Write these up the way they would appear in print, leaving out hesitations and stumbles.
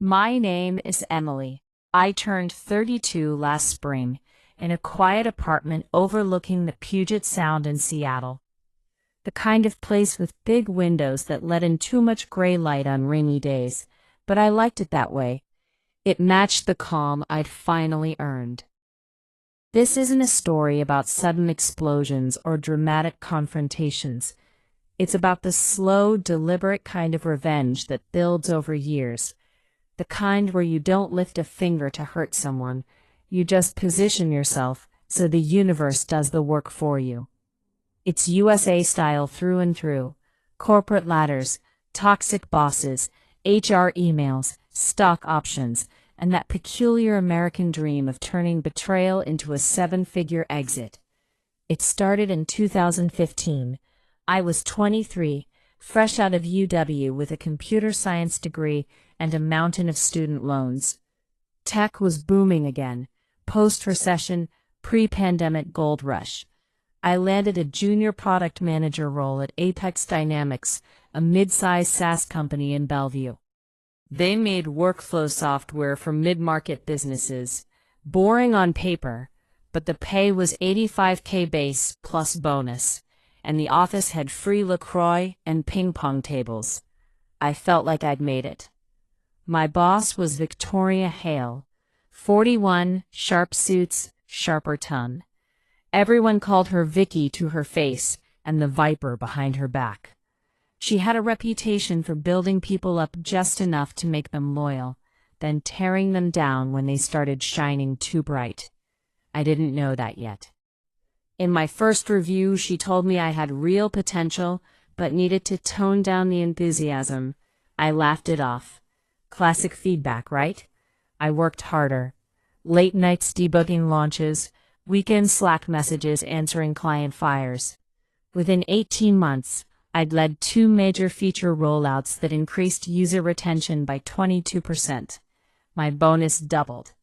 My name is Emily. I turned 32 last spring in a quiet apartment overlooking the Puget Sound in Seattle. The kind of place with big windows that let in too much gray light on rainy days, but I liked it that way. It matched the calm I'd finally earned. This isn't a story about sudden explosions or dramatic confrontations. It's about the slow, deliberate kind of revenge that builds over years. The kind where you don't lift a finger to hurt someone, you just position yourself so the universe does the work for you. It's USA style through and through. Corporate ladders, toxic bosses, HR emails, stock options, and that peculiar American dream of turning betrayal into a seven-figure exit. It started in 2015. I was 23, fresh out of UW with a computer science degree and a mountain of student loans. Tech was booming again, post-recession, pre-pandemic gold rush. I landed a junior product manager role at Apex Dynamics, a mid-sized SaaS company in Bellevue. They made workflow software for mid-market businesses. Boring on paper, but the pay was $85K base plus bonus, and the office had free LaCroix and ping pong tables. I felt like I'd made it. My boss was Victoria Hale, 41, sharp suits, sharper tongue. Everyone called her Vicky to her face and the viper behind her back. She had a reputation for building people up just enough to make them loyal, then tearing them down when they started shining too bright. I didn't know that yet. In my first review, she told me I had real potential, but needed to tone down the enthusiasm. I laughed it off. Classic feedback, right? I worked harder. Late nights debugging launches, weekend Slack messages answering client fires. Within 18 months, I'd led 2 major feature rollouts that increased user retention by 22%. My bonus doubled.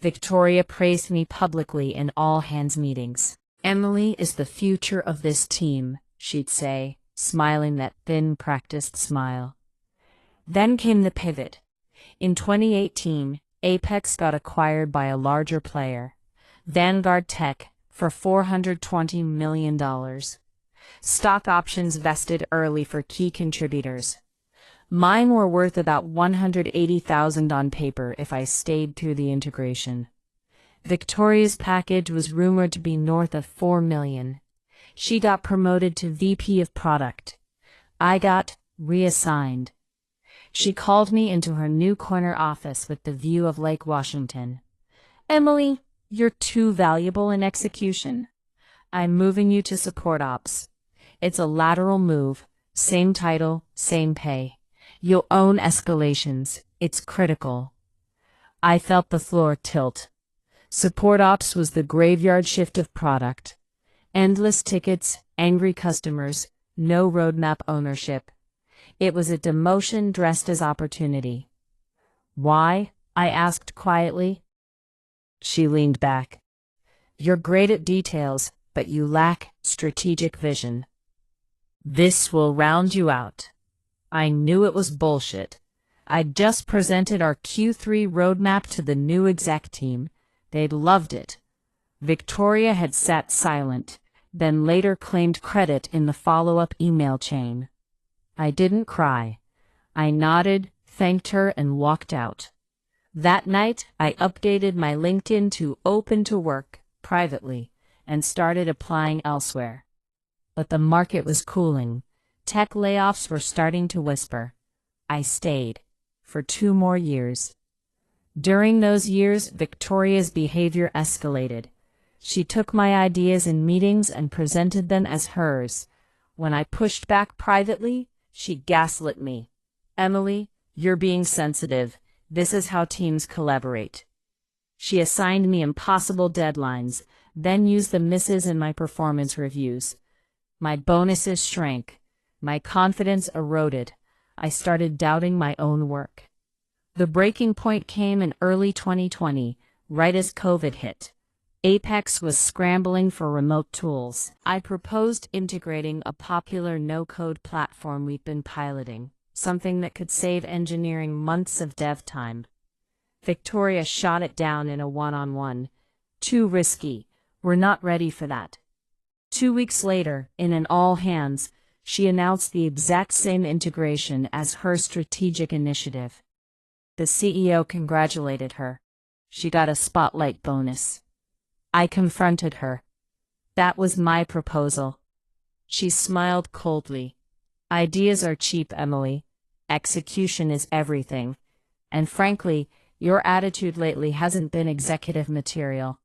Victoria praised me publicly in all-hands meetings. "Emily is the future of this team," she'd say, smiling that thin, practiced smile. Then came the pivot. In 2018, Apex got acquired by a larger player, Vanguard Tech, for $420 million. Stock options vested early for key contributors. Mine were worth about $180,000 on paper if I stayed through the integration. Victoria's package was rumored to be north of $4 million. She got promoted to VP of Product. I got reassigned. She called me into her new corner office with the view of Lake Washington. "Emily, you're too valuable in execution. I'm moving you to support ops. It's a lateral move, same title, same pay. You'll own escalations. It's critical." I felt the floor tilt. Support ops was the graveyard shift of product. Endless tickets, angry customers, no roadmap ownership. It was a demotion dressed as opportunity. "Why?" I asked quietly. She leaned back. "You're great at details, but you lack strategic vision. This will round you out." I knew it was bullshit. I'd just presented our Q3 roadmap to the new exec team. They'd loved it. Victoria had sat silent, then later claimed credit in the follow-up email chain. I didn't cry. I nodded, thanked her, and walked out. That night, I updated my LinkedIn to open to work, privately, and started applying elsewhere. But the market was cooling. Tech layoffs were starting to whisper. I stayed. For 2 more years. During those years, Victoria's behavior escalated. She took my ideas in meetings and presented them as hers. When I pushed back privately, she gaslit me. "Emily, you're being sensitive. This is how teams collaborate." She assigned me impossible deadlines, then used the misses in my performance reviews. My bonuses shrank. My confidence eroded. I started doubting my own work. The breaking point came in early 2020, right as COVID hit. Apex was scrambling for remote tools. I proposed integrating a popular no-code platform we'd been piloting, something that could save engineering months of dev time. Victoria shot it down in a one-on-one. Too risky. We're not ready for that. 2 weeks later, in an all-hands, she announced the exact same integration as her strategic initiative. The CEO congratulated her. She got a spotlight bonus. I confronted her. That was my proposal. She smiled coldly. Ideas are cheap, Emily. Execution is everything. And frankly, your attitude lately hasn't been executive material.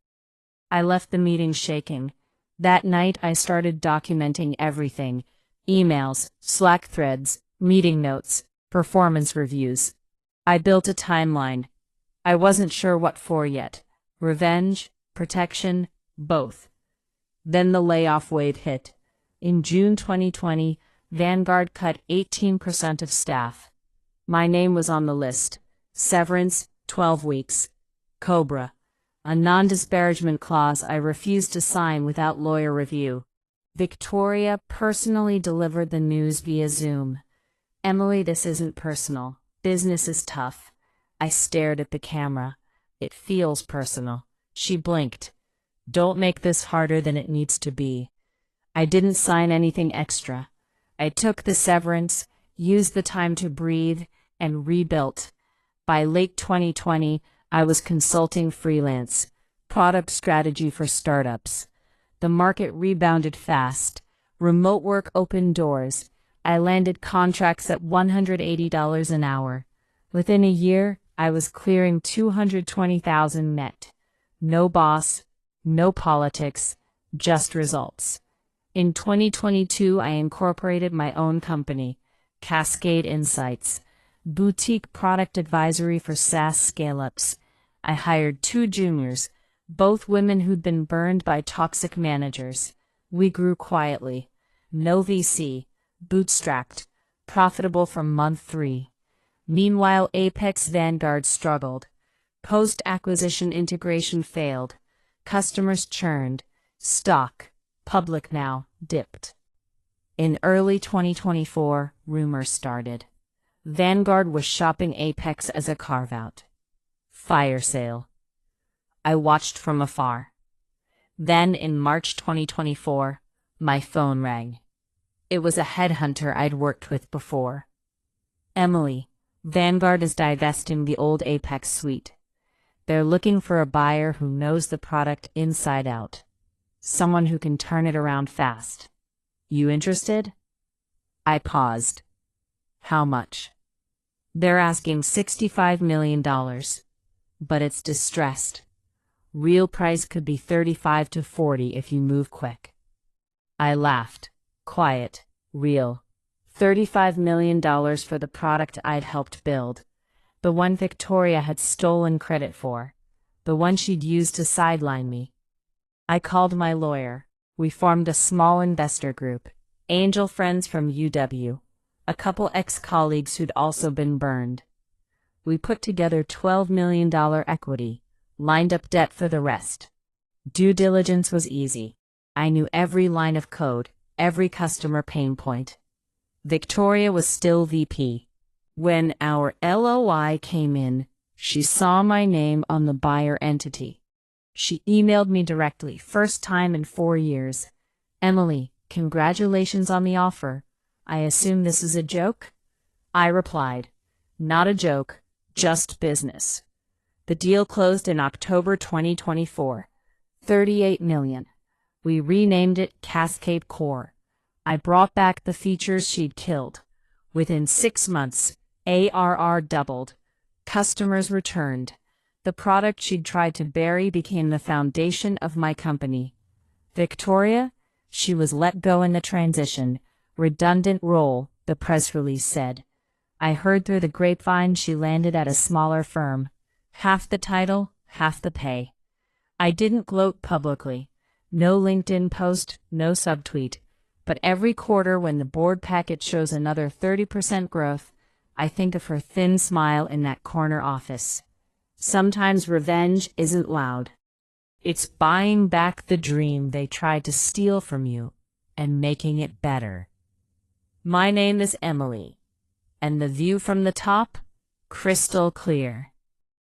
I left the meeting shaking. That night I started documenting everything. Emails, Slack threads, meeting notes, performance reviews. I built a timeline. I wasn't sure what for yet. Revenge, protection, both. Then the layoff wave hit. In June 2020, Vanguard cut 18% of staff. My name was on the list. Severance, 12 weeks. Cobra. A non-disparagement clause I refused to sign without lawyer review. Victoria personally delivered the news via Zoom. Emily, this isn't personal. Business is tough. I stared at the camera. It feels personal. She blinked. Don't make this harder than it needs to be. I didn't sign anything extra. I took the severance, used the time to breathe, and rebuilt. By late 2020, I was consulting freelance, product strategy for startups. The market rebounded fast. Remote work opened doors. I landed contracts at $180 an hour. Within a year, I was clearing $220,000 net. No boss, no politics, just results. In 2022, I incorporated my own company, Cascade Insights, boutique product advisory for SaaS scale-ups. I hired 2 juniors, both women who'd been burned by toxic managers. We grew quietly. No VC, bootstrapped, profitable from month 3. Meanwhile, Apex Vanguard struggled. Post-acquisition integration failed. Customers churned. Stock, public now, dipped. In early 2024, rumors started. Vanguard was shopping Apex as a carve-out. Fire sale. I watched from afar. Then, in March 2024, my phone rang. It was a headhunter I'd worked with before. Emily, Vanguard is divesting the old Apex suite. They're looking for a buyer who knows the product inside out. Someone who can turn it around fast. You interested? I paused. How much? They're asking $65 million. But it's distressed. Real price could be 35 to 40 if you move quick. I laughed. Quiet. Real. $35 million for the product I'd helped build. The one Victoria had stolen credit for. The one she'd used to sideline me. I called my lawyer. We formed a small investor group. Angel friends from UW. A couple ex-colleagues who'd also been burned. We put together $12 million equity, lined up debt for the rest. Due diligence was easy. I knew every line of code, every customer pain point. Victoria was still VP. When our LOI came in, she saw my name on the buyer entity. She emailed me directly, first time in 4 years. Emily, congratulations on the offer. I assume this is a joke? I replied, not a joke. Just business. The deal closed in October 2024. $38 million. We renamed it Cascade Core. I brought back the features she'd killed. Within 6 months, ARR doubled. Customers returned. The product she'd tried to bury became the foundation of my company. Victoria? She was let go in the transition. Redundant role, the press release said. I heard through the grapevine she landed at a smaller firm. Half the title, half the pay. I didn't gloat publicly. No LinkedIn post, no subtweet. But every quarter when the board packet shows another 30% growth, I think of her thin smile in that corner office. Sometimes revenge isn't loud. It's buying back the dream they tried to steal from you and making it better. My name is Emily. and the view from the top? Crystal clear.